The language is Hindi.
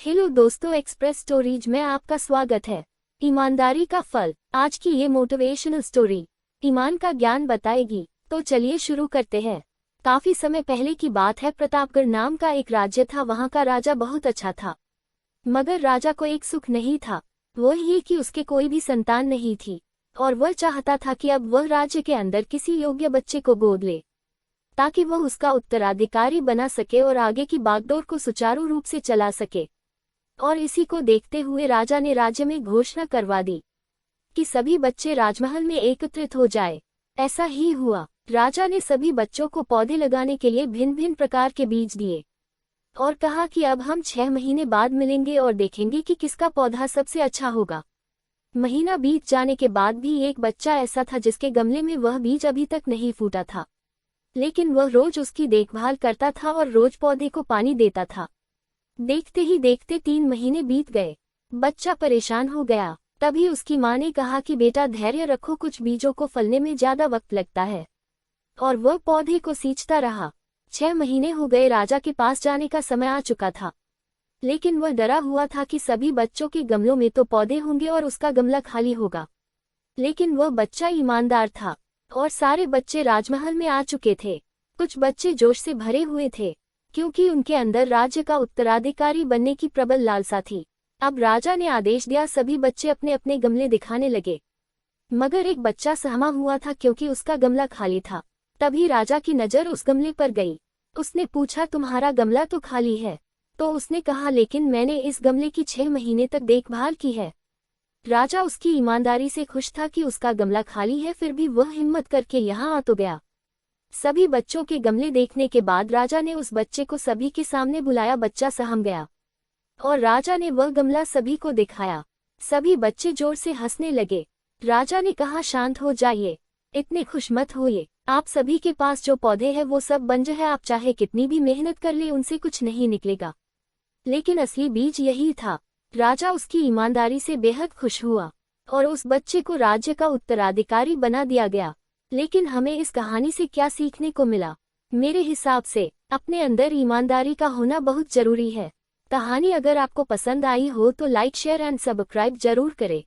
हेलो दोस्तों, एक्सप्रेस स्टोरीज में आपका स्वागत है। ईमानदारी का फल। आज की ये मोटिवेशनल स्टोरी ईमान का ज्ञान बताएगी। तो चलिए शुरू करते हैं। काफी समय पहले की बात है। प्रतापगढ़ नाम का एक राज्य था। वहाँ का राजा बहुत अच्छा था, मगर राजा को एक सुख नहीं था। वो ये कि उसके कोई भी संतान नहीं थी, और वह चाहता था कि अब वह राज्य के अंदर किसी योग्य बच्चे को गोद ले, ताकि वह उसका उत्तराधिकारी बना सके और आगे की बागडोर को सुचारू रूप से चला सके। और इसी को देखते हुए राजा ने राज्य में घोषणा करवा दी कि सभी बच्चे राजमहल में एकत्रित हो जाए। ऐसा ही हुआ। राजा ने सभी बच्चों को पौधे लगाने के लिए भिन्न भिन्न प्रकार के बीज दिए और कहा कि अब हम 6 महीने बाद मिलेंगे और देखेंगे कि किसका पौधा सबसे अच्छा होगा। महीना बीत जाने के बाद भी एक बच्चा ऐसा था जिसके गमले में वह बीज अभी तक नहीं फूटा था, लेकिन वह रोज उसकी देखभाल करता था और रोज पौधे को पानी देता था। देखते ही देखते 3 महीने बीत गए। बच्चा परेशान हो गया। तभी उसकी माँ ने कहा कि बेटा धैर्य रखो, कुछ बीजों को फलने में ज्यादा वक्त लगता है। और वह पौधे को सींचता रहा। 6 महीने हो गए। राजा के पास जाने का समय आ चुका था, लेकिन वह डरा हुआ था कि सभी बच्चों के गमलों में तो पौधे होंगे और उसका गमला खाली होगा। लेकिन वह बच्चा ईमानदार था और सारे बच्चे राजमहल में आ चुके थे। कुछ बच्चे जोश से भरे हुए थे, क्योंकि उनके अंदर राज्य का उत्तराधिकारी बनने की प्रबल लालसा थी। अब राजा ने आदेश दिया, सभी बच्चे अपने अपने गमले दिखाने लगे। मगर एक बच्चा सहमा हुआ था क्योंकि उसका गमला खाली था। तभी राजा की नज़र उस गमले पर गई। उसने पूछा, तुम्हारा गमला तो खाली है? तो उसने कहा, लेकिन मैंने इस गमले की 6 महीने तक देखभाल की है। राजा उसकी ईमानदारी से खुश था कि उसका गमला खाली है, फिर भी वह हिम्मत करके यहाँ आ तो गया। सभी बच्चों के गमले देखने के बाद राजा ने उस बच्चे को सभी के सामने बुलाया। बच्चा सहम गया और राजा ने वह गमला सभी को दिखाया। सभी बच्चे जोर से हंसने लगे। राजा ने कहा, शांत हो जाइए, इतने खुश मत होइए। आप सभी के पास जो पौधे हैं वो सब बंजर है। आप चाहे कितनी भी मेहनत कर ले, उनसे कुछ नहीं निकलेगा। लेकिन असली बीज यही था। राजा उसकी ईमानदारी से बेहद खुश हुआ और उस बच्चे को राज्य का उत्तराधिकारी बना दिया गया। लेकिन हमें इस कहानी से क्या सीखने को मिला? मेरे हिसाब से अपने अंदर ईमानदारी का होना बहुत जरूरी है। कहानी अगर आपको पसंद आई हो तो लाइक, शेयर एंड सब्सक्राइब जरूर करें।